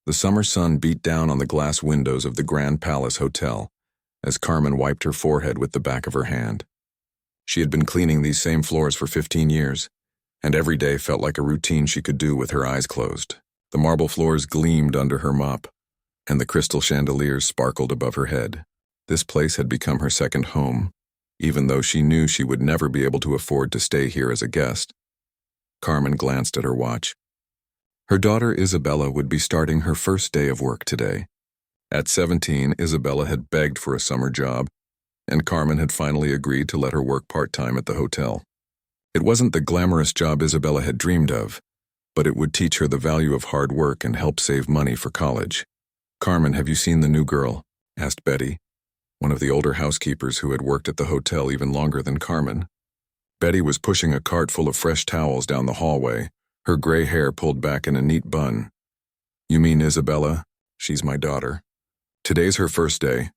The summer sun beat down on the glass windows of the Grand Palace Hotel as Carmen wiped her forehead with the back of her hand. She had been cleaning these same floors for 15 years, and every day felt like a routine she could do with her eyes closed. The marble floors gleamed under her mop, and the crystal chandeliers sparkled above her head. This place had become her second home, even though she knew she would never be able to afford to stay here as a guest. Carmen glanced at her watch. Her daughter Isabella would be starting her first day of work today. At 17, Isabella had begged for a summer job, and Carmen had finally agreed to let her work part-time at the hotel. It wasn't the glamorous job Isabella had dreamed of, but it would teach her the value of hard work and help save money for college. "Carmen, have you seen the new girl?" asked Betty, one of the older housekeepers who had worked at the hotel even longer than Carmen. Betty was pushing a cart full of fresh towels down the hallway, her gray hair pulled back in a neat bun. "You mean Isabella? She's my daughter. Today's her first day,"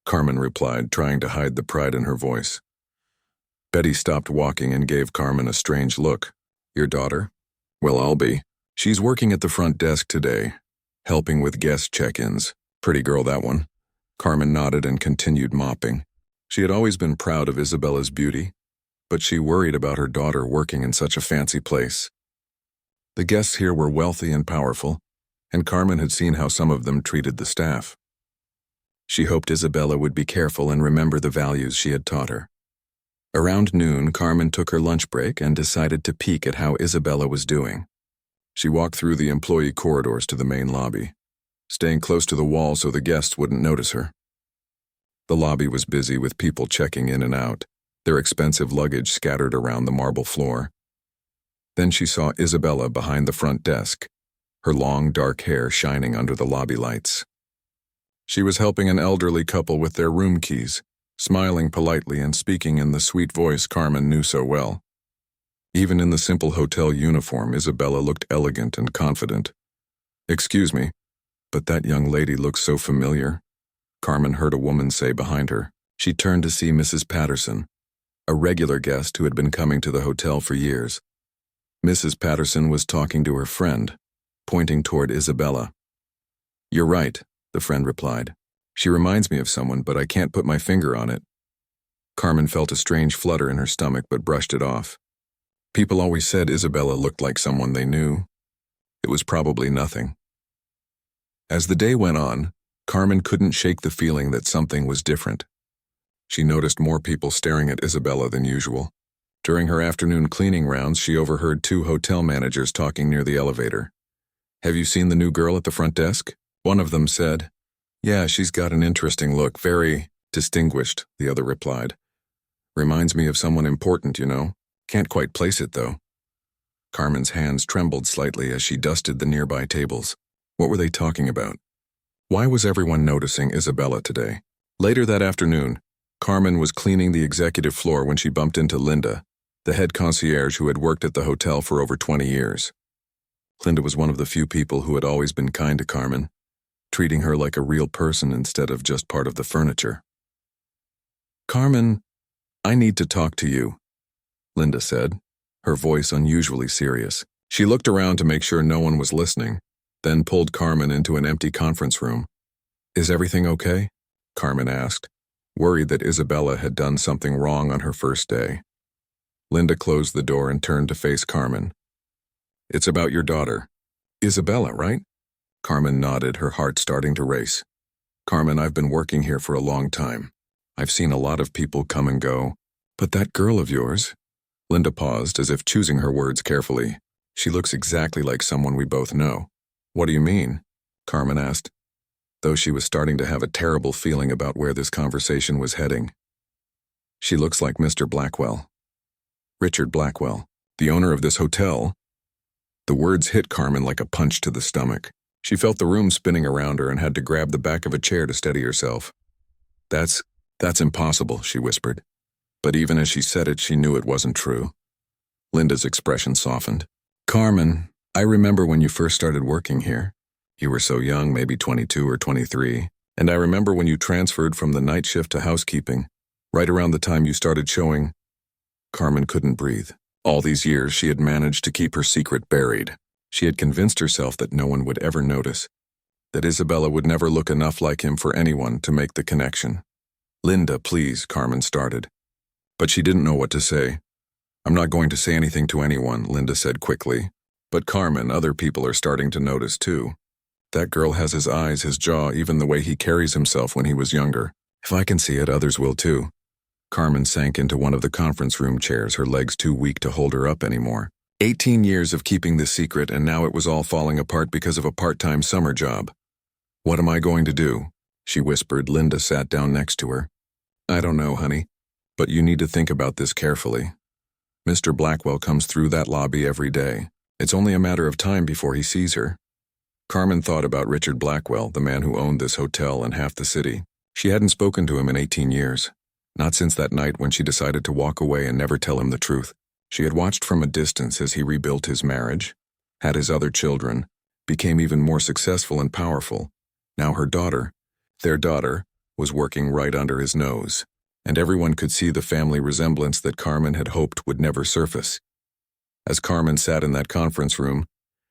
Carmen replied, trying to hide the pride in her voice. Betty stopped walking and gave Carmen a strange look. "Your daughter? Well, I'll be. She's working at the front desk today, helping with guest check-ins. Pretty girl, that one." Carmen nodded and continued mopping. She had always been proud of Isabella's beauty, but she worried about her daughter working in such a fancy place. The guests here were wealthy and powerful, and Carmen had seen how some of them treated the staff. She hoped Isabella would be careful and remember the values she had taught her. Around noon, Carmen took her lunch break and decided to peek at how Isabella was doing. She walked through the employee corridors to the main lobby, staying close to the wall so the guests wouldn't notice her. The lobby was busy with people checking in and out, their expensive luggage scattered around the marble floor. Then she saw Isabella behind the front desk, her long dark hair shining under the lobby lights. She was helping an elderly couple with their room keys, smiling politely and speaking in the sweet voice Carmen knew so well. Even in the simple hotel uniform, Isabella looked elegant and confident. "Excuse me, but that young lady looks so familiar," Carmen heard a woman say behind her. She turned to see Mrs. Patterson, a regular guest who had been coming to the hotel for years. Mrs. Patterson was talking to her friend, pointing toward Isabella. "You're right," the friend replied. "She reminds me of someone, but I can't put my finger on it." Carmen felt a strange flutter in her stomach but brushed it off. People always said Isabella looked like someone they knew. It was probably nothing. As the day went on, Carmen couldn't shake the feeling that something was different. She noticed more people staring at Isabella than usual. During her afternoon cleaning rounds, she overheard two hotel managers talking near the elevator. "Have you seen the new girl at the front desk?" One of them said. "Yeah, she's got an interesting look, very distinguished," the other replied. "Reminds me of someone important, you know. Can't quite place it, though." Carmen's hands trembled slightly as she dusted the nearby tables. What were they talking about? Why was everyone noticing Isabella today? Later that afternoon, Carmen was cleaning the executive floor when she bumped into Linda, the head concierge who had worked at the hotel for over 20 years. Linda was one of the few people who had always been kind to Carmen, treating her like a real person instead of just part of the furniture. "Carmen, I need to talk to you," Linda said, her voice unusually serious. She looked around to make sure no one was listening, then pulled Carmen into an empty conference room. "Is everything okay?" Carmen asked, worried that Isabella had done something wrong on her first day. Linda closed the door and turned to face Carmen. "It's about your daughter. Isabella, right?" Carmen nodded, her heart starting to race. "Carmen, I've been working here for a long time. I've seen a lot of people come and go. But that girl of yours..." Linda paused, as if choosing her words carefully. "She looks exactly like someone we both know." "What do you mean?" Carmen asked, though she was starting to have a terrible feeling about where this conversation was heading. "She looks like Mr. Blackwell. Richard Blackwell, the owner of this hotel." The words hit Carmen like a punch to the stomach. She felt the room spinning around her and had to grab the back of a chair to steady herself. That's impossible," she whispered. But even as she said it, she knew it wasn't true. Linda's expression softened. "Carmen, I remember when you first started working here. You were so young, maybe 22 or 23. And I remember when you transferred from the night shift to housekeeping, right around the time you started showing." Carmen couldn't breathe. All these years, she had managed to keep her secret buried. She had convinced herself that no one would ever notice. that Isabella would never look enough like him for anyone to make the connection. "Linda, please," Carmen started. But she didn't know what to say. "I'm not going to say anything to anyone," Linda said quickly. "But Carmen, other people are starting to notice too. That girl has his eyes, his jaw, even the way he carries himself when he was younger. If I can see it, others will too." Carmen sank into one of the conference room chairs, her legs too weak to hold her up anymore. 18 years of keeping this secret, and now it was all falling apart because of a part-time summer job. "What am I going to do?" she whispered. Linda sat down next to her. "I don't know, honey, but you need to think about this carefully. Mr. Blackwell comes through that lobby every day. It's only a matter of time before he sees her." Carmen thought about Richard Blackwell, the man who owned this hotel and half the city. She hadn't spoken to him in 18 years, not since that night when she decided to walk away and never tell him the truth. She had watched from a distance as he rebuilt his marriage, had his other children, became even more successful and powerful. Now her daughter, their daughter, was working right under his nose, and everyone could see the family resemblance that Carmen had hoped would never surface. As Carmen sat in that conference room,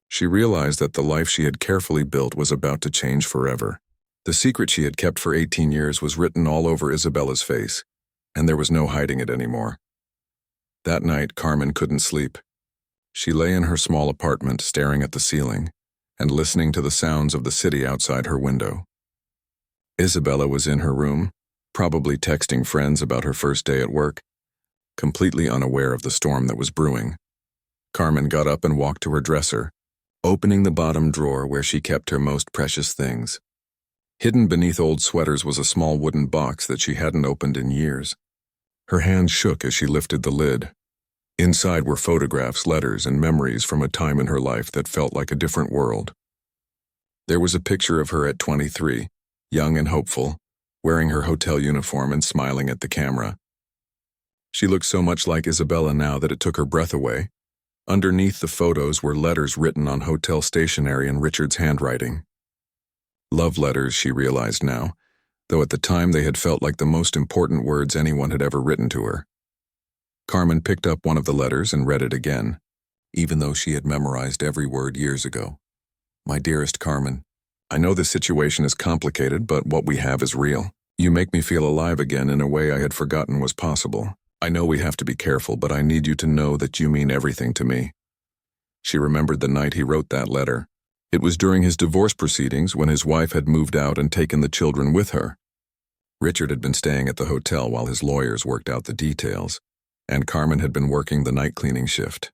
she realized that the life she had carefully built was about to change forever. The secret she had kept for 18 years was written all over Isabella's face, and there was no hiding it anymore. That night, Carmen couldn't sleep. She lay in her small apartment, staring at the ceiling, and listening to the sounds of the city outside her window. Isabella was in her room, probably texting friends about her first day at work, completely unaware of the storm that was brewing. Carmen got up and walked to her dresser, opening the bottom drawer where she kept her most precious things. Hidden beneath old sweaters was a small wooden box that she hadn't opened in years. Her hands shook as she lifted the lid. Inside were photographs, letters, and memories from a time in her life that felt like a different world. There was a picture of her at 23, young and hopeful, wearing her hotel uniform and smiling at the camera. She looked so much like Isabella now that it took her breath away. Underneath the photos were letters written on hotel stationery in Richard's handwriting. Love letters, she realized now, though at the time they had felt like the most important words anyone had ever written to her. Carmen picked up one of the letters and read it again, even though she had memorized every word years ago. "My dearest Carmen, I know this situation is complicated, but what we have is real. You make me feel alive again in a way I had forgotten was possible. I know we have to be careful, but I need you to know that you mean everything to me." She remembered the night he wrote that letter. It was during his divorce proceedings when his wife had moved out and taken the children with her. Richard had been staying at the hotel while his lawyers worked out the details, and Carmen had been working the night cleaning shift.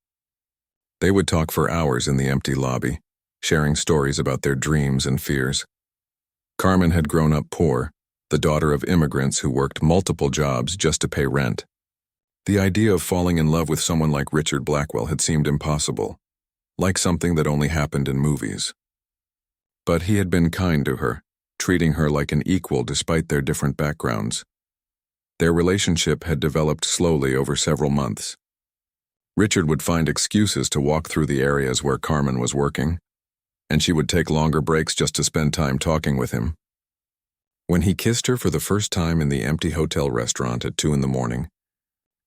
They would talk for hours in the empty lobby, sharing stories about their dreams and fears. Carmen had grown up poor, the daughter of immigrants who worked multiple jobs just to pay rent. The idea of falling in love with someone like Richard Blackwell had seemed impossible, like something that only happened in movies. But he had been kind to her, treating her like an equal despite their different backgrounds. Their relationship had developed slowly over several months. Richard would find excuses to walk through the areas where Carmen was working, and she would take longer breaks just to spend time talking with him. When he kissed her for the first time in the empty hotel restaurant at 2 a.m,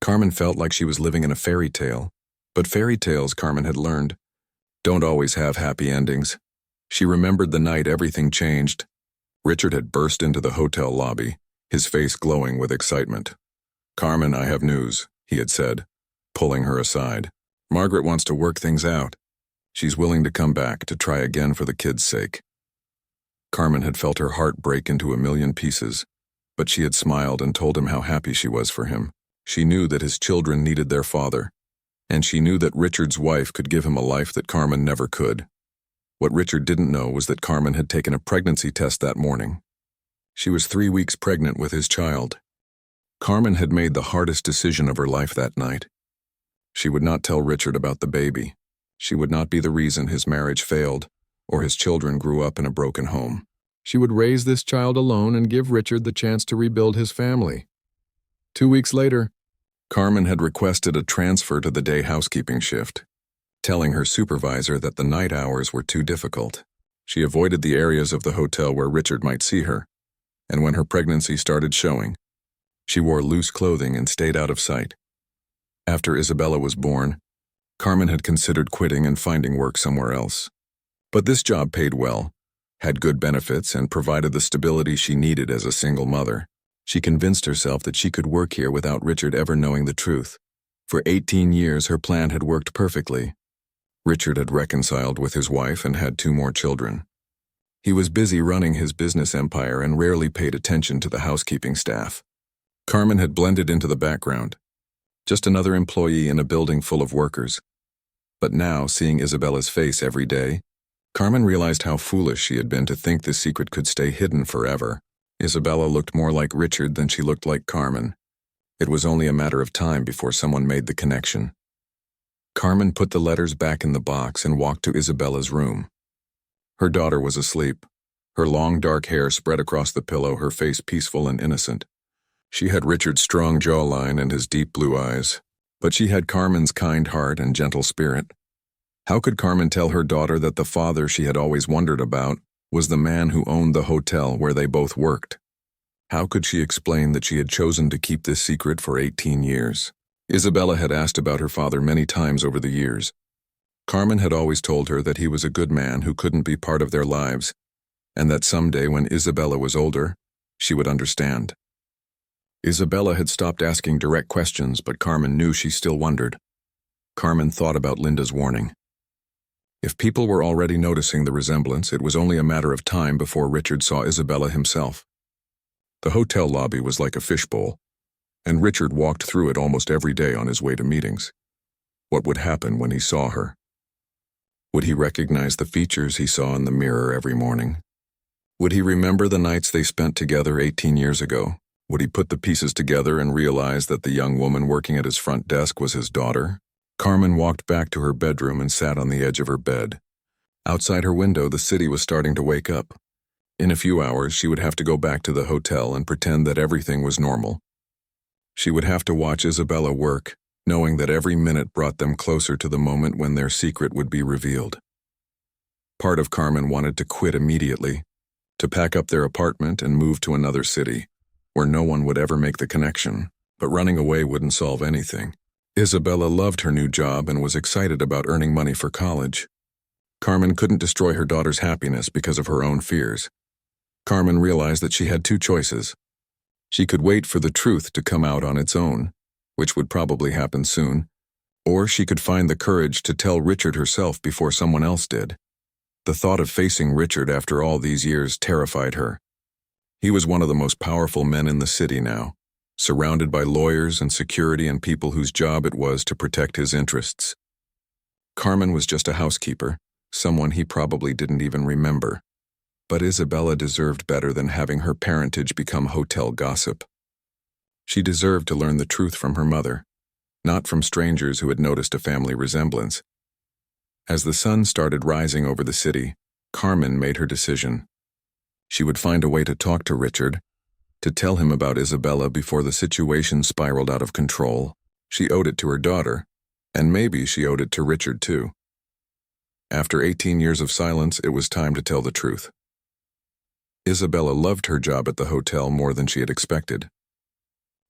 Carmen felt like she was living in a fairy tale, but fairy tales, Carmen had learned, don't always have happy endings. She remembered the night everything changed. Richard had burst into the hotel lobby, his face glowing with excitement. "Carmen, I have news," he had said, pulling her aside. "Margaret wants to work things out. She's willing to come back to try again for the kids' sake." Carmen had felt her heart break into a million pieces, but she had smiled and told him how happy she was for him. She knew that his children needed their father, and she knew that Richard's wife could give him a life that Carmen never could. What Richard didn't know was that Carmen had taken a pregnancy test that morning. She was 3 weeks pregnant with his child. Carmen had made the hardest decision of her life that night. She would not tell Richard about the baby. She would not be the reason his marriage failed or his children grew up in a broken home. She would raise this child alone and give Richard the chance to rebuild his family. 2 weeks later, Carmen had requested a transfer to the day housekeeping shift, telling her supervisor that the night hours were too difficult. She avoided the areas of the hotel where Richard might see her, and when her pregnancy started showing, she wore loose clothing and stayed out of sight. After Isabella was born, Carmen had considered quitting and finding work somewhere else. But this job paid well, had good benefits, and provided the stability she needed as a single mother. She convinced herself that she could work here without Richard ever knowing the truth. For 18 years, her plan had worked perfectly. Richard had reconciled with his wife and had 2 more children. He was busy running his business empire and rarely paid attention to the housekeeping staff. Carmen had blended into the background, just another employee in a building full of workers. But now, seeing Isabella's face every day, Carmen realized how foolish she had been to think this secret could stay hidden forever. Isabella looked more like Richard than she looked like Carmen. It was only a matter of time before someone made the connection. Carmen put the letters back in the box and walked to Isabella's room. Her daughter was asleep, her long dark hair spread across the pillow, her face peaceful and innocent. She had Richard's strong jawline and his deep blue eyes, but she had Carmen's kind heart and gentle spirit. How could Carmen tell her daughter that the father she had always wondered about was the man who owned the hotel where they both worked? How could she explain that she had chosen to keep this secret for 18 years? Isabella had asked about her father many times over the years. Carmen had always told her that he was a good man who couldn't be part of their lives, and that someday when Isabella was older, she would understand. Isabella had stopped asking direct questions, but Carmen knew she still wondered. Carmen thought about Linda's warning. If people were already noticing the resemblance, it was only a matter of time before Richard saw Isabella himself. The hotel lobby was like a fishbowl, and Richard walked through it almost every day on his way to meetings. What would happen when he saw her? Would he recognize the features he saw in the mirror every morning? Would he remember the nights they spent together 18 years ago? Would he put the pieces together and realize that the young woman working at his front desk was his daughter? Carmen walked back to her bedroom and sat on the edge of her bed. Outside her window, the city was starting to wake up. In a few hours, she would have to go back to the hotel and pretend that everything was normal. She would have to watch Isabella work, knowing that every minute brought them closer to the moment when their secret would be revealed. Part of Carmen wanted to quit immediately, to pack up their apartment and move to another city, where no one would ever make the connection, but running away wouldn't solve anything. Isabella loved her new job and was excited about earning money for college. Carmen couldn't destroy her daughter's happiness because of her own fears. Carmen realized that she had 2 choices. She could wait for the truth to come out on its own, which would probably happen soon, or she could find the courage to tell Richard herself before someone else did. The thought of facing Richard after all these years terrified her. He was one of the most powerful men in the city now, surrounded by lawyers and security and people whose job it was to protect his interests. Carmen was just a housekeeper, someone he probably didn't even remember. But Isabella deserved better than having her parentage become hotel gossip. She deserved to learn the truth from her mother, not from strangers who had noticed a family resemblance. As the sun started rising over the city, Carmen made her decision. She would find a way to talk to Richard, to tell him about Isabella before the situation spiraled out of control. She owed it to her daughter, and maybe she owed it to Richard too. After 18 years of silence, it was time to tell the truth. Isabella loved her job at the hotel more than she had expected.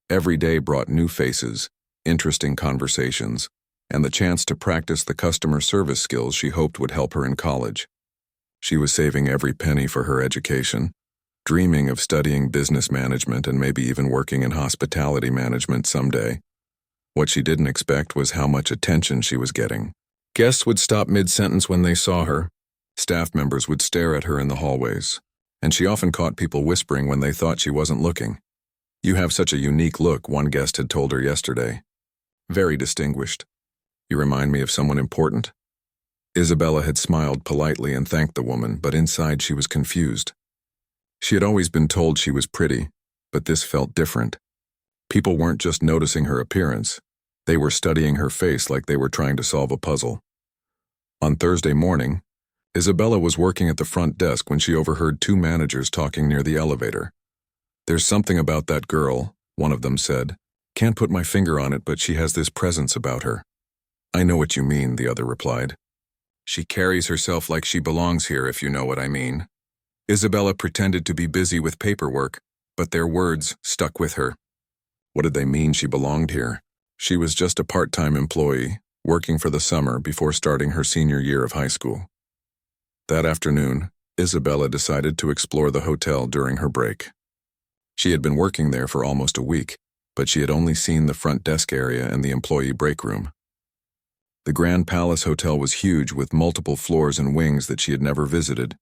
Every day brought new faces, interesting conversations, and the chance to practice the customer service skills she hoped would help her in college. She was saving every penny for her education, dreaming of studying business management and maybe even working in hospitality management someday. What she didn't expect was how much attention she was getting. Guests would stop mid-sentence when they saw her. Staff members would stare at her in the hallways, and she often caught people whispering when they thought she wasn't looking. "You have such a unique look," one guest had told her yesterday. "Very distinguished. You remind me of someone important." Isabella had smiled politely and thanked the woman, but inside she was confused. She had always been told she was pretty, but this felt different. People weren't just noticing her appearance. They were studying her face like they were trying to solve a puzzle. On Thursday morning, Isabella was working at the front desk when she overheard 2 managers talking near the elevator. "There's something about that girl," one of them said. "Can't put my finger on it, but she has this presence about her." "I know what you mean," the other replied. "She carries herself like she belongs here, if you know what I mean." Isabella pretended to be busy with paperwork, but their words stuck with her. What did they mean she belonged here? She was just a part-time employee, working for the summer before starting her senior year of high school. That afternoon, Isabella decided to explore the hotel during her break. She had been working there for almost a week, but she had only seen the front desk area and the employee break room. The Grand Palace Hotel was huge with multiple floors and wings that she had never visited.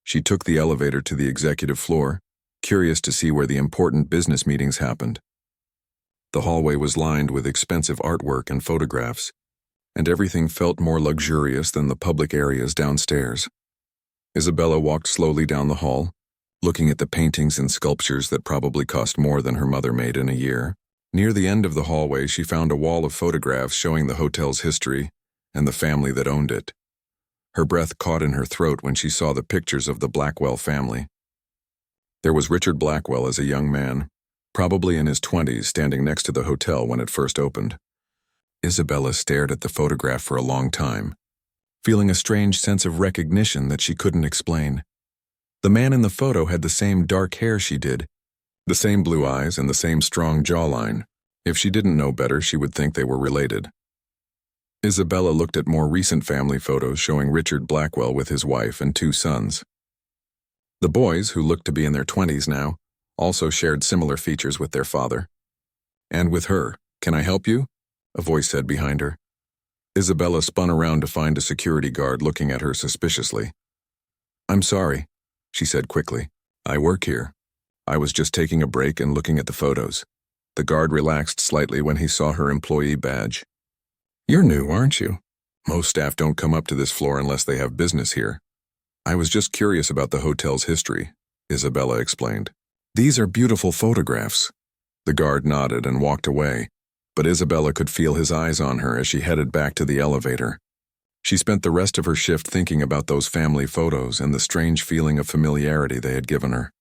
She took the elevator to the executive floor, curious to see where the important business meetings happened. The hallway was lined with expensive artwork and photographs, and everything felt more luxurious than the public areas downstairs. Isabella walked slowly down the hall, looking at the paintings and sculptures that probably cost more than her mother made in a year. Near the end of the hallway, she found a wall of photographs showing the hotel's history and the family that owned it. Her breath caught in her throat when she saw the pictures of the Blackwell family. There was Richard Blackwell as a young man, probably in his 20s, standing next to the hotel when it first opened. Isabella stared at the photograph for a long time, feeling a strange sense of recognition that she couldn't explain. The man in the photo had the same dark hair she did, the same blue eyes and the same strong jawline. If she didn't know better, she would think they were related. Isabella looked at more recent family photos showing Richard Blackwell with his wife and 2 sons. The boys, who looked to be in their 20s now, also shared similar features with their father. "And with her, can I help you?" a voice said behind her. Isabella spun around to find a security guard looking at her suspiciously. "I'm sorry," she said quickly. "I work here. I was just taking a break and looking at the photos." The guard relaxed slightly when he saw her employee badge. "You're new, aren't you? Most staff don't come up to this floor unless they have business here." "I was just curious about the hotel's history," Isabella explained. "These are beautiful photographs." The guard nodded and walked away, but Isabella could feel his eyes on her as she headed back to the elevator. She spent the rest of her shift thinking about those family photos and the strange feeling of familiarity they had given her.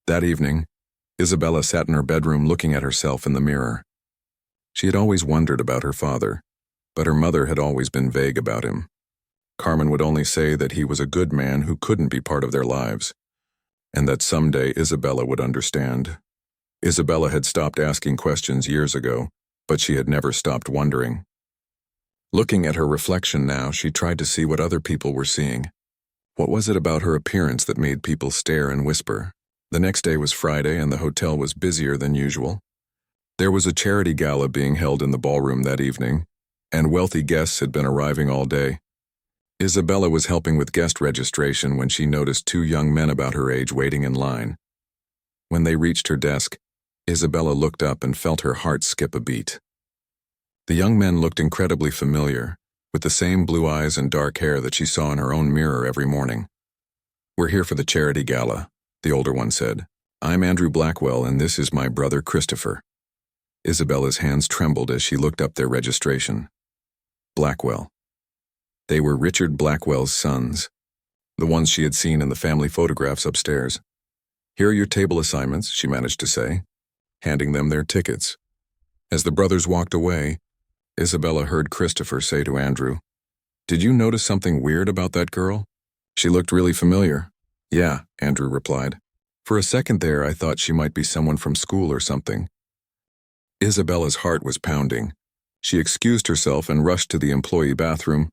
That evening, Isabella sat in her bedroom looking at herself in the mirror. She had always wondered about her father, but her mother had always been vague about him. Carmen would only say that he was a good man who couldn't be part of their lives, and that someday Isabella would understand. Isabella had stopped asking questions years ago, but she had never stopped wondering. Looking at her reflection now, she tried to see what other people were seeing. What was it about her appearance that made people stare and whisper? The next day was Friday, and the hotel was busier than usual. There was a charity gala being held in the ballroom that evening, and wealthy guests had been arriving all day. Isabella was helping with guest registration when she noticed 2 young men about her age waiting in line. When they reached her desk, Isabella looked up and felt her heart skip a beat. The young men looked incredibly familiar, with the same blue eyes and dark hair that she saw in her own mirror every morning. "We're here for the charity gala," the older one said. "I'm Andrew Blackwell, and this is my brother Christopher." Isabella's hands trembled as she looked up their registration. Blackwell. They were Richard Blackwell's sons, the ones she had seen in the family photographs upstairs. "Here are your table assignments," she managed to say, handing them their tickets. As the brothers walked away, Isabella heard Christopher say to Andrew, "Did you notice something weird about that girl? She looked really familiar." "Yeah," Andrew replied. "For a second there, I thought she might be someone from school or something." Isabella's heart was pounding. She excused herself and rushed to the employee bathroom,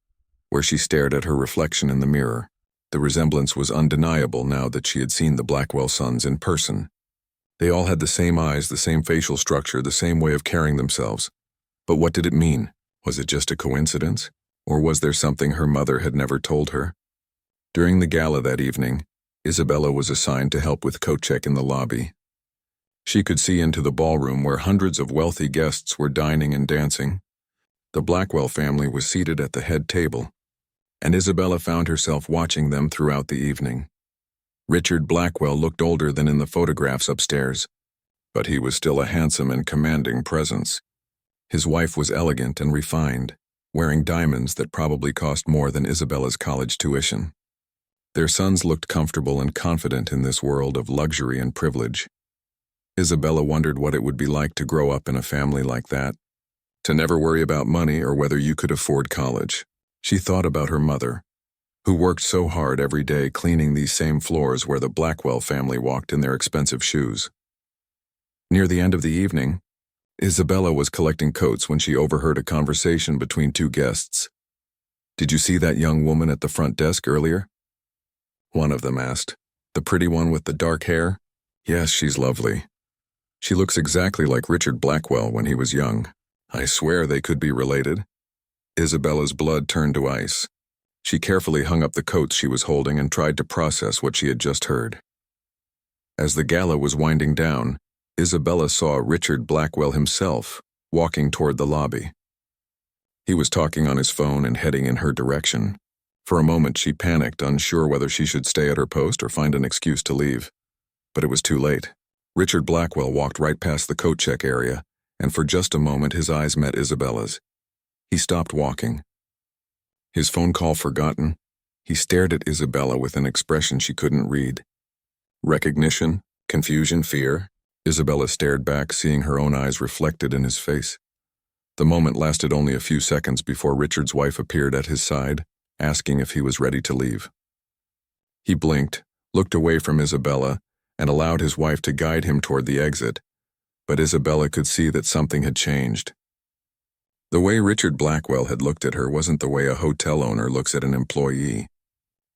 where she stared at her reflection in the mirror. The resemblance was undeniable now that she had seen the Blackwell sons in person. They all had the same eyes, the same facial structure, the same way of carrying themselves. But what did it mean? Was it just a coincidence? Or was there something her mother had never told her? During the gala that evening, Isabella was assigned to help with coat check in the lobby. She could see into the ballroom where hundreds of wealthy guests were dining and dancing. The Blackwell family was seated at the head table, and Isabella found herself watching them throughout the evening. Richard Blackwell looked older than in the photographs upstairs, but he was still a handsome and commanding presence. His wife was elegant and refined, wearing diamonds that probably cost more than Isabella's college tuition. Their sons looked comfortable and confident in this world of luxury and privilege. Isabella wondered what it would be like to grow up in a family like that, to never worry about money or whether you could afford college. She thought about her mother, who worked so hard every day cleaning these same floors where the Blackwell family walked in their expensive shoes. Near the end of the evening, Isabella was collecting coats when she overheard a conversation between 2 guests. "Did you see that young woman at the front desk earlier?" one of them asked. The pretty one with the dark hair? Yes, she's lovely. She looks exactly like Richard Blackwell when he was young. I swear they could be related. Isabella's blood turned to ice. She carefully hung up the coats she was holding and tried to process what she had just heard. As the gala was winding down, Isabella saw Richard Blackwell himself walking toward the lobby. He was talking on his phone and heading in her direction. For a moment she panicked, unsure whether she should stay at her post or find an excuse to leave. But it was too late. Richard Blackwell walked right past the coat check area, and for just a moment his eyes met Isabella's. He stopped walking. His phone call forgotten, he stared at Isabella with an expression she couldn't read. Recognition, confusion, fear. Isabella stared back, seeing her own eyes reflected in his face. The moment lasted only a few seconds before Richard's wife appeared at his side, asking if he was ready to leave. He blinked, looked away from Isabella, and allowed his wife to guide him toward the exit, but Isabella could see that something had changed. The way Richard Blackwell had looked at her wasn't the way a hotel owner looks at an employee.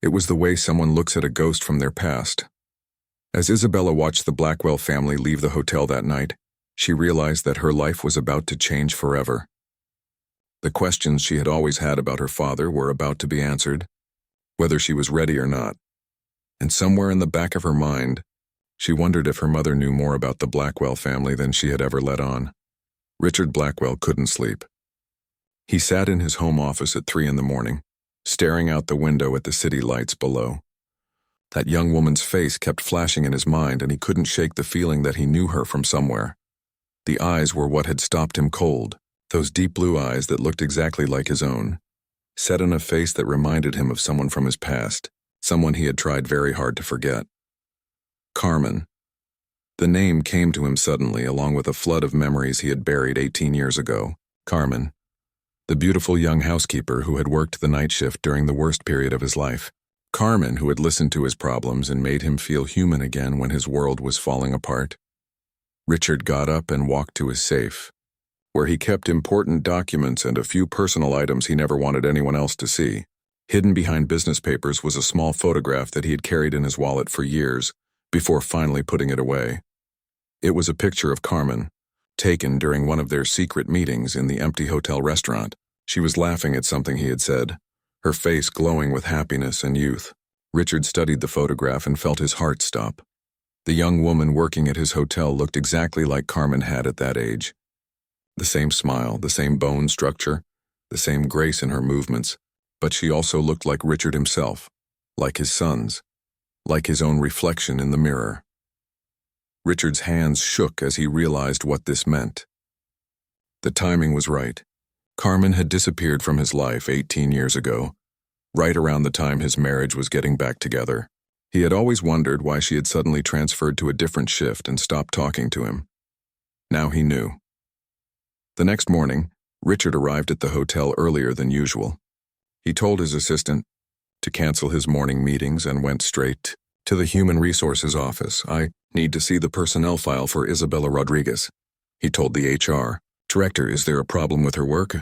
It was the way someone looks at a ghost from their past. As Isabella watched the Blackwell family leave the hotel that night, she realized that her life was about to change forever. The questions she had always had about her father were about to be answered, whether she was ready or not. And somewhere in the back of her mind, she wondered if her mother knew more about the Blackwell family than she had ever let on. Richard Blackwell couldn't sleep. He sat in his home office at 3 a.m, staring out the window at the city lights below. That young woman's face kept flashing in his mind, and he couldn't shake the feeling that he knew her from somewhere. The eyes were what had stopped him cold, those deep blue eyes that looked exactly like his own, set in a face that reminded him of someone from his past, someone he had tried very hard to forget. Carmen. The name came to him suddenly, along with a flood of memories he had buried 18 years ago. Carmen. The beautiful young housekeeper who had worked the night shift during the worst period of his life. Carmen, who had listened to his problems and made him feel human again when his world was falling apart. Richard got up and walked to his safe, where he kept important documents and a few personal items he never wanted anyone else to see. Hidden behind business papers was a small photograph that he had carried in his wallet for years, before finally putting it away. It was a picture of Carmen, taken during one of their secret meetings in the empty hotel restaurant. She was laughing at something he had said, her face glowing with happiness and youth. Richard studied the photograph and felt his heart stop. The young woman working at his hotel looked exactly like Carmen had at that age. The same smile, the same bone structure, the same grace in her movements, but she also looked like Richard himself, like his sons, like his own reflection in the mirror. Richard's hands shook as he realized what this meant. The timing was right. Carmen had disappeared from his life 18 years ago, right around the time his marriage was getting back together. He had always wondered why she had suddenly transferred to a different shift and stopped talking to him. Now he knew. The next morning, Richard arrived at the hotel earlier than usual. He told his assistant to cancel his morning meetings and went straight to the Human Resources office. I need to see the personnel file for Isabella Rodriguez, he told the HR. Director, is there a problem with her work?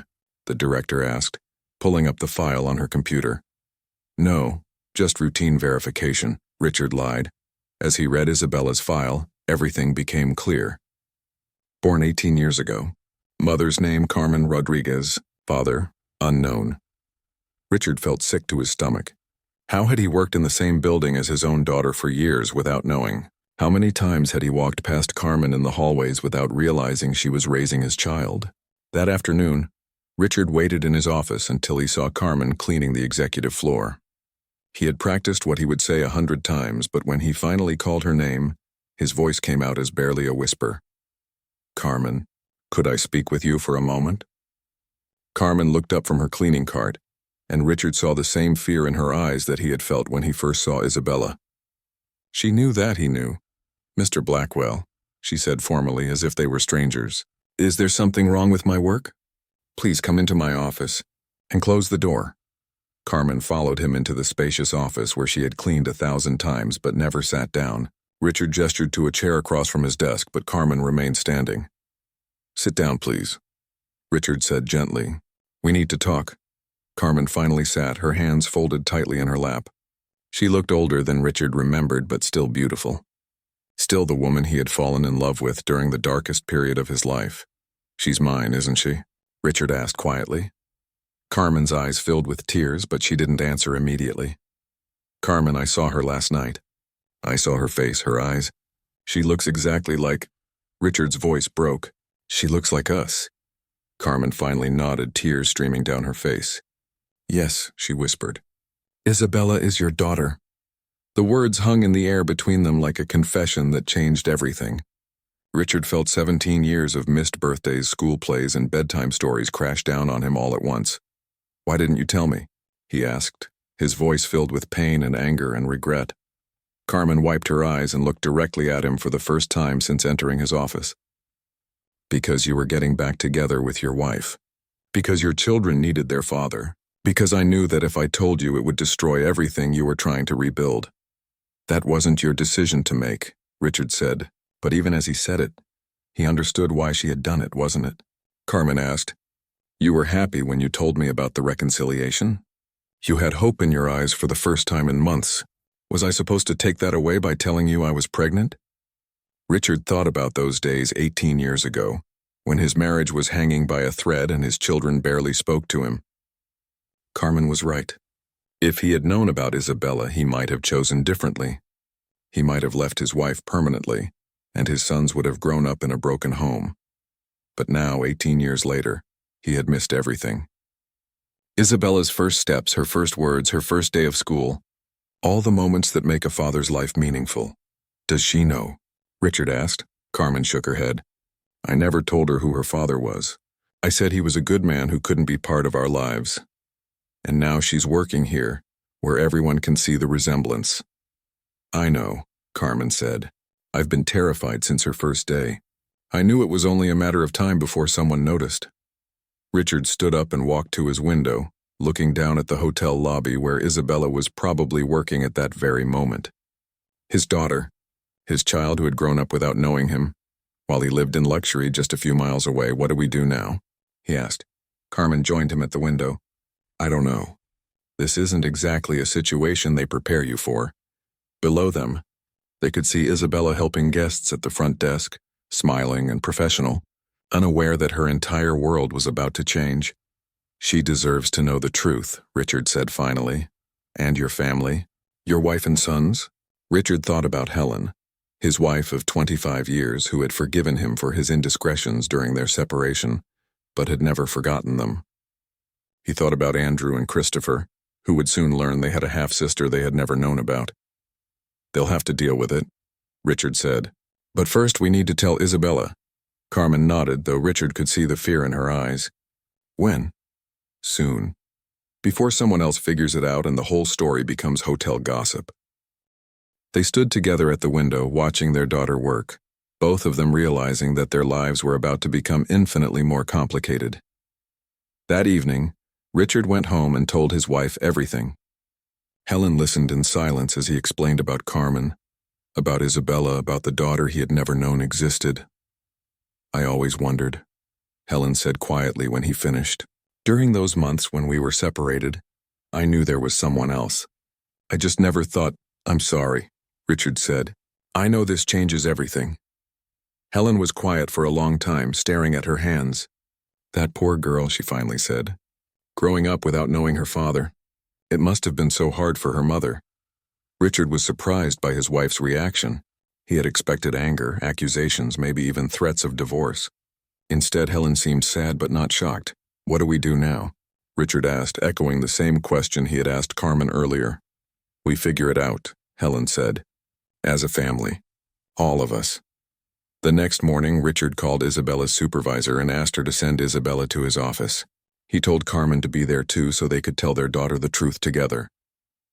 The director asked, pulling up the file on her computer. No, just routine verification, Richard lied. As he read Isabella's file, everything became clear. Born 18 years ago. Mother's name Carmen Rodriguez. Father, unknown. Richard felt sick to his stomach. How had he worked in the same building as his own daughter for years without knowing? How many times had he walked past Carmen in the hallways without realizing she was raising his child? That afternoon, Richard waited in his office until he saw Carmen cleaning the executive floor. He had practiced what he would say 100 times, but when he finally called her name, his voice came out as barely a whisper. Carmen, could I speak with you for a moment? Carmen looked up from her cleaning cart, and Richard saw the same fear in her eyes that he had felt when he first saw Isabella. She knew that he knew. Mr. Blackwell, she said formally as if they were strangers. Is there something wrong with my work? Please come into my office and close the door. Carmen followed him into the spacious office where she had cleaned 1,000 times but never sat down. Richard gestured to a chair across from his desk, but Carmen remained standing. Sit down, please, Richard said gently. We need to talk. Carmen finally sat, her hands folded tightly in her lap. She looked older than Richard remembered, but still beautiful. Still the woman he had fallen in love with during the darkest period of his life. "She's mine, isn't she?" Richard asked quietly. Carmen's eyes filled with tears, but she didn't answer immediately. "Carmen, I saw her last night. I saw her face, her eyes. She looks exactly like—" Richard's voice broke. "She looks like us." Carmen finally nodded, tears streaming down her face. "Yes," she whispered. "Isabella is your daughter." The words hung in the air between them like a confession that changed everything. Richard felt 17 years of missed birthdays, school plays, and bedtime stories crash down on him all at once. "Why didn't you tell me?" he asked, his voice filled with pain and anger and regret. Carmen wiped her eyes and looked directly at him for the first time since entering his office. "Because you were getting back together with your wife. Because your children needed their father. Because I knew that if I told you it would destroy everything you were trying to rebuild." "That wasn't your decision to make," Richard said, but even as he said it, he understood why she had done it, wasn't it? Carmen asked. "You were happy when you told me about the reconciliation? You had hope in your eyes for the first time in months. Was I supposed to take that away by telling you I was pregnant?" Richard thought about those days 18 years ago, when his marriage was hanging by a thread and his children barely spoke to him. Carmen was right. If he had known about Isabella, he might have chosen differently. He might have left his wife permanently, and his sons would have grown up in a broken home. But now, 18 years later, he had missed everything. Isabella's first steps, her first words, her first day of school, all the moments that make a father's life meaningful. "Does she know?" Richard asked. Carmen shook her head. "I never told her who her father was. I said he was a good man who couldn't be part of our lives. And now she's working here, where everyone can see the resemblance." "I know," Carmen said. "I've been terrified since her first day. I knew it was only a matter of time before someone noticed." Richard stood up and walked to his window, looking down at the hotel lobby where Isabella was probably working at that very moment. His daughter, his child who had grown up without knowing him, while he lived in luxury just a few miles away. "What do we do now?" he asked. Carmen joined him at the window. "I don't know. This isn't exactly a situation they prepare you for." Below them, they could see Isabella helping guests at the front desk, smiling and professional, unaware that her entire world was about to change. "She deserves to know the truth," Richard said finally. "And your family? Your wife and sons?" Richard thought about Helen, his wife of 25 years who had forgiven him for his indiscretions during their separation, but had never forgotten them. He thought about Andrew and Christopher, who would soon learn they had a half-sister they had never known about. "They'll have to deal with it," Richard said. "But first we need to tell Isabella." Carmen nodded, though Richard could see the fear in her eyes. "When?" "Soon. Before someone else figures it out and the whole story becomes hotel gossip." They stood together at the window, watching their daughter work, both of them realizing that their lives were about to become infinitely more complicated. That evening, Richard went home and told his wife everything. Helen listened in silence as he explained about Carmen, about Isabella, about the daughter he had never known existed. "I always wondered," Helen said quietly when he finished. "During those months when we were separated, I knew there was someone else. I just never thought—" "I'm sorry," Richard said. "I know this changes everything." Helen was quiet for a long time, staring at her hands. "That poor girl," she finally said. "Growing up without knowing her father. It must have been so hard for her mother." Richard was surprised by his wife's reaction. He had expected anger, accusations, maybe even threats of divorce. Instead, Helen seemed sad but not shocked. "What do we do now?" Richard asked, echoing the same question he had asked Carmen earlier. "We figure it out," Helen said. "As a family. All of us." The next morning, Richard called Isabella's supervisor and asked her to send Isabella to his office. He told Carmen to be there too so they could tell their daughter the truth together.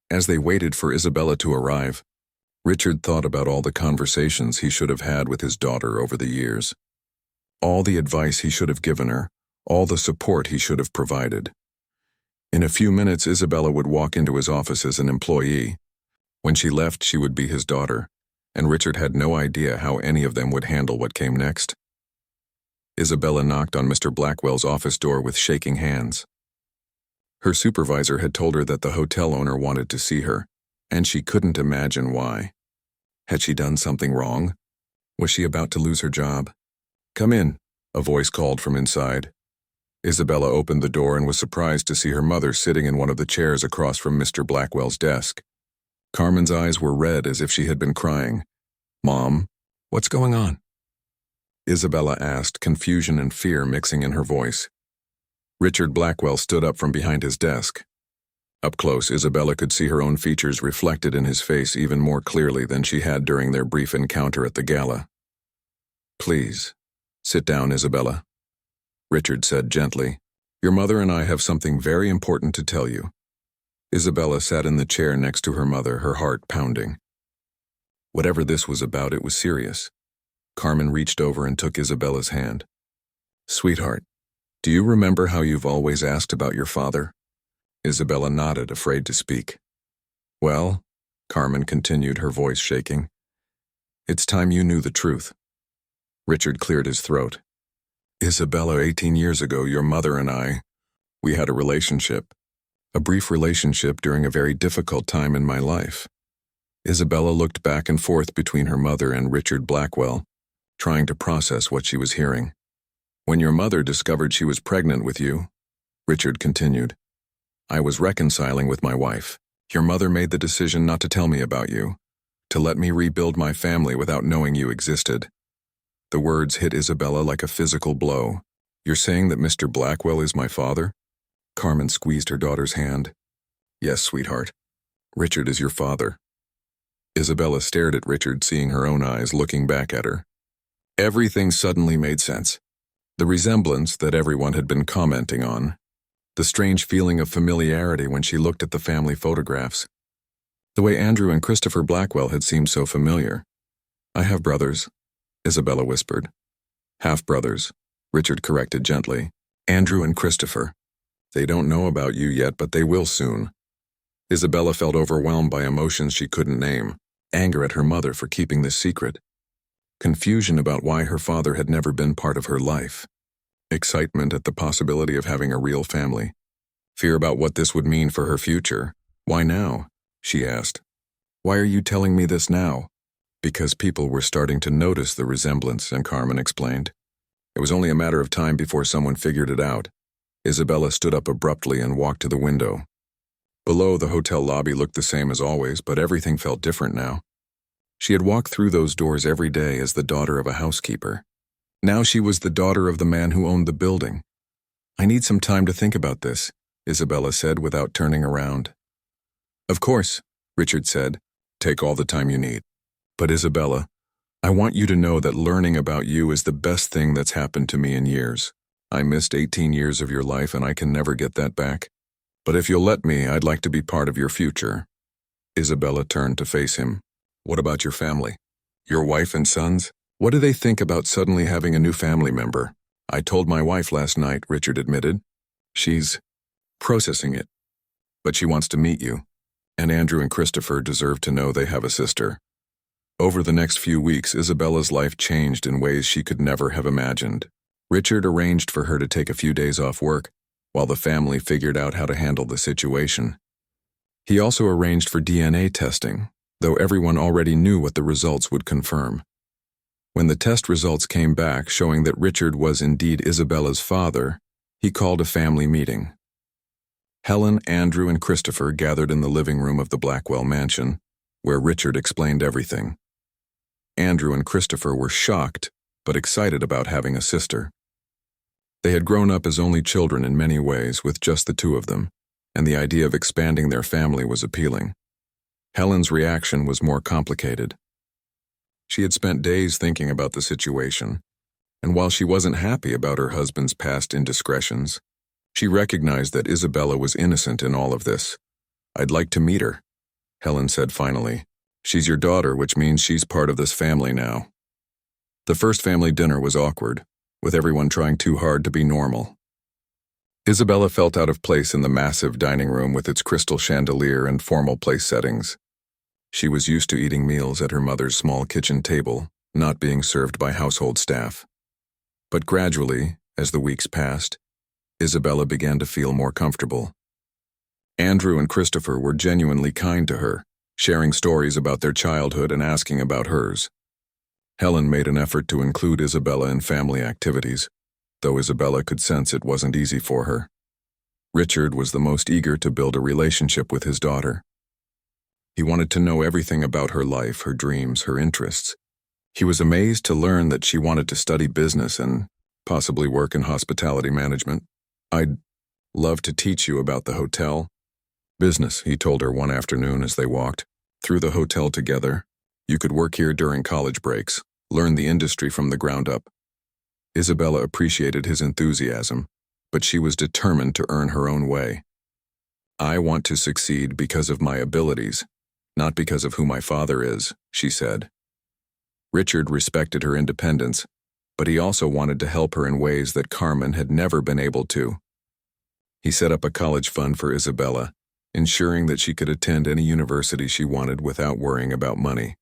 As they waited for Isabella to arrive, Richard thought about all the conversations he should have had with his daughter over the years. All the advice he should have given her, all the support he should have provided. In a few minutes, Isabella would walk into his office as an employee. When she left, she would be his daughter, and Richard had no idea how any of them would handle what came next. Isabella knocked on Mr. Blackwell's office door with shaking hands. Her supervisor had told her that the hotel owner wanted to see her. and she couldn't imagine why. Had she done something wrong? Was she about to lose her job? "Come in," a voice called from inside. Isabella opened the door and was surprised to see her mother sitting in one of the chairs across from Mr. Blackwell's desk. Carmen's eyes were red as if she had been crying. "Mom, what's going on?" Isabella asked, confusion and fear mixing in her voice. Richard Blackwell stood up from behind his desk. Up close, Isabella could see her own features reflected in his face even more clearly than she had during their brief encounter at the gala. "Please, sit down, Isabella," Richard said gently. "Your mother and I have something very important to tell you." Isabella sat in the chair next to her mother, her heart pounding. Whatever this was about, it was serious. Carmen reached over and took Isabella's hand. "Sweetheart, do you remember how you've always asked about your father?" Isabella nodded, afraid to speak. "Well," Carmen continued, her voice shaking, "it's time you knew the truth." Richard cleared his throat. "Isabella, 18 years ago, your mother and I, we had a relationship. A brief relationship during a very difficult time in my life." Isabella looked back and forth between her mother and Richard Blackwell, trying to process what she was hearing. "When your mother discovered she was pregnant with you," Richard continued, "I was reconciling with my wife. Your mother made the decision not to tell me about you, to let me rebuild my family without knowing you existed." The words hit Isabella like a physical blow. "You're saying that Mr. Blackwell is my father?" Carmen squeezed her daughter's hand. "Yes, sweetheart. Richard is your father." Isabella stared at Richard, seeing her own eyes looking back at her. Everything suddenly made sense. The resemblance that everyone had been commenting on. The strange feeling of familiarity when she looked at the family photographs. The way Andrew and Christopher Blackwell had seemed so familiar. "I have brothers," Isabella whispered. "Half-brothers," Richard corrected gently. "Andrew and Christopher. They don't know about you yet, but they will soon." Isabella felt overwhelmed by emotions she couldn't name. Anger at her mother for keeping this secret. Confusion about why her father had never been part of her life. Excitement at the possibility of having a real family. Fear about what this would mean for her future. "Why now?" she asked. "Why are you telling me this now?" "Because people were starting to notice the resemblance," and Carmen explained. "It was only a matter of time before someone figured it out." Isabella stood up abruptly and walked to the window. Below, the hotel lobby looked the same as always, but everything felt different now. She had walked through those doors every day as the daughter of a housekeeper. Now she was the daughter of the man who owned the building. "I need some time to think about this," Isabella said without turning around. "Of course," Richard said. "Take all the time you need. But Isabella, I want you to know that learning about you is the best thing that's happened to me in years. I missed 18 years of your life and I can never get that back. But if you'll let me, I'd like to be part of your future." Isabella turned to face him. "What about your family? Your wife and sons? What do they think about suddenly having a new family member?" "I told my wife last night," Richard admitted. "She's processing it. But she wants to meet you. And Andrew and Christopher deserve to know they have a sister." Over the next few weeks, Isabella's life changed in ways she could never have imagined. Richard arranged for her to take a few days off work, while the family figured out how to handle the situation. He also arranged for DNA testing, though everyone already knew what the results would confirm. When the test results came back showing that Richard was indeed Isabella's father, he called a family meeting. Helen, Andrew, and Christopher gathered in the living room of the Blackwell mansion, where Richard explained everything. Andrew and Christopher were shocked, but excited about having a sister. They had grown up as only children in many ways, with just the two of them, and the idea of expanding their family was appealing. Helen's reaction was more complicated. She had spent days thinking about the situation, and while she wasn't happy about her husband's past indiscretions, she recognized that Isabella was innocent in all of this. "I'd like to meet her," Helen said finally. "She's your daughter, which means she's part of this family now." The first family dinner was awkward, with everyone trying too hard to be normal. Isabella felt out of place in the massive dining room with its crystal chandelier and formal place settings. She was used to eating meals at her mother's small kitchen table, not being served by household staff. But gradually, as the weeks passed, Isabella began to feel more comfortable. Andrew and Christopher were genuinely kind to her, sharing stories about their childhood and asking about hers. Helen made an effort to include Isabella in family activities, though Isabella could sense it wasn't easy for her. Richard was the most eager to build a relationship with his daughter. He wanted to know everything about her life, her dreams, her interests. He was amazed to learn that she wanted to study business and possibly work in hospitality management. "I'd love to teach you about the hotel." "Business," he told her one afternoon as they walked through the hotel together. "You could work here during college breaks, learn the industry from the ground up." Isabella appreciated his enthusiasm, but she was determined to earn her own way. "I want to succeed because of my abilities, not because of who my father is," she said. Richard respected her independence, but he also wanted to help her in ways that Carmen had never been able to. He set up a college fund for Isabella, ensuring that she could attend any university she wanted without worrying about money.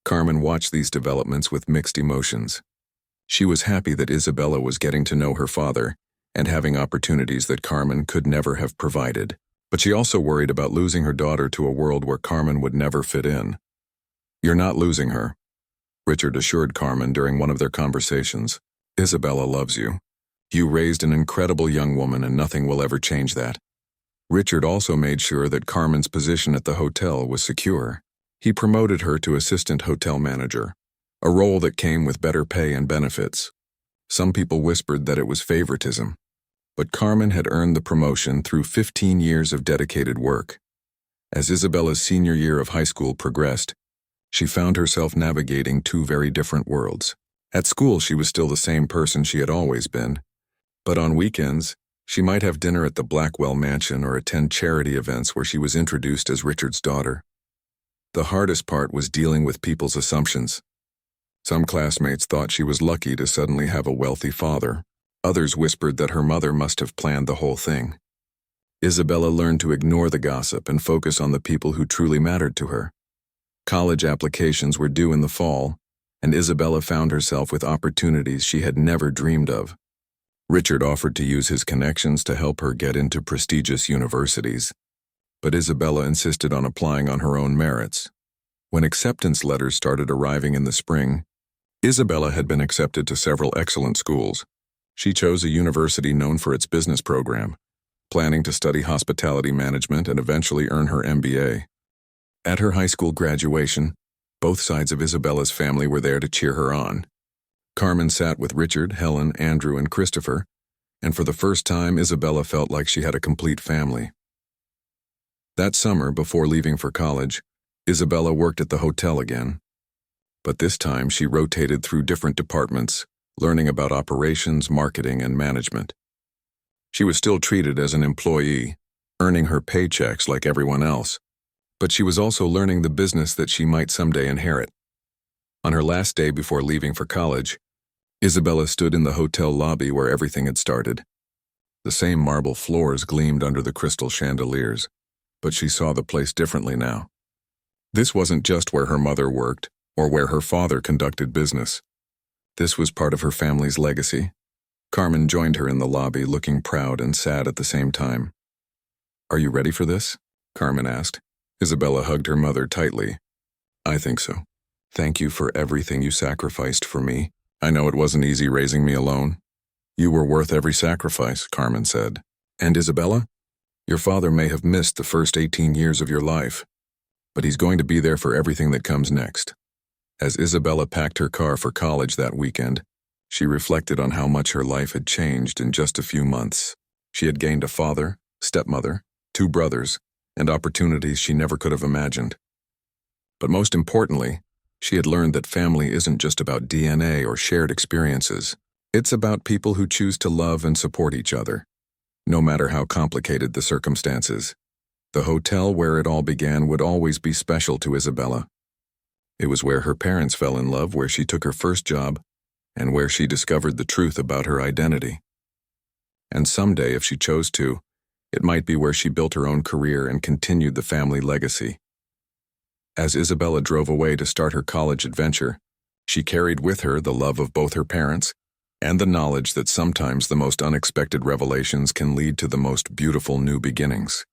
Carmen watched these developments with mixed emotions. She was happy that Isabella was getting to know her father and having opportunities that Carmen could never have provided, but she also worried about losing her daughter to a world where Carmen would never fit in. "You're not losing her," Richard assured Carmen during one of their conversations. "Isabella loves you. You raised an incredible young woman and nothing will ever change that." Richard also made sure that Carmen's position at the hotel was secure. He promoted her to assistant hotel manager, a role that came with better pay and benefits. Some people whispered that it was favoritism, but Carmen had earned the promotion through 15 years of dedicated work. As Isabella's senior year of high school progressed, she found herself navigating two very different worlds. At school, she was still the same person she had always been, but on weekends, she might have dinner at the Blackwell Mansion or attend charity events where she was introduced as Richard's daughter. The hardest part was dealing with people's assumptions. Some classmates thought she was lucky to suddenly have a wealthy father. Others whispered that her mother must have planned the whole thing. Isabella learned to ignore the gossip and focus on the people who truly mattered to her. College applications were due in the fall, and Isabella found herself with opportunities she had never dreamed of. Richard offered to use his connections to help her get into prestigious universities, but Isabella insisted on applying on her own merits. When acceptance letters started arriving in the spring, Isabella had been accepted to several excellent schools. She chose a university known for its business program, planning to study hospitality management and eventually earn her MBA. At her high school graduation, both sides of Isabella's family were there to cheer her on. Carmen sat with Richard, Helen, Andrew, and Christopher, and for the first time, Isabella felt like she had a complete family. That summer, before leaving for college, Isabella worked at the hotel again. But this time, she rotated through different departments, learning about operations, marketing, and management. She was still treated as an employee, earning her paychecks like everyone else, but she was also learning the business that she might someday inherit. On her last day before leaving for college, Isabella stood in the hotel lobby where everything had started. The same marble floors gleamed under the crystal chandeliers, but she saw the place differently now. This wasn't just where her mother worked or where her father conducted business. This was part of her family's legacy. Carmen joined her in the lobby, looking proud and sad at the same time. "Are you ready for this?" Carmen asked. Isabella hugged her mother tightly. "I think so. Thank you for everything you sacrificed for me. I know it wasn't easy raising me alone." "You were worth every sacrifice," Carmen said. "And Isabella? Your father may have missed the first 18 years of your life, but he's going to be there for everything that comes next." As Isabella packed her car for college that weekend, she reflected on how much her life had changed in just a few months. She had gained a father, stepmother, 2 brothers, and opportunities she never could have imagined. But most importantly, she had learned that family isn't just about DNA or shared experiences. It's about people who choose to love and support each other, no matter how complicated the circumstances. The hotel where it all began would always be special to Isabella. It was where her parents fell in love, where she took her first job, and where she discovered the truth about her identity. And someday, if she chose to, it might be where she built her own career and continued the family legacy. As Isabella drove away to start her college adventure, she carried with her the love of both her parents and the knowledge that sometimes the most unexpected revelations can lead to the most beautiful new beginnings.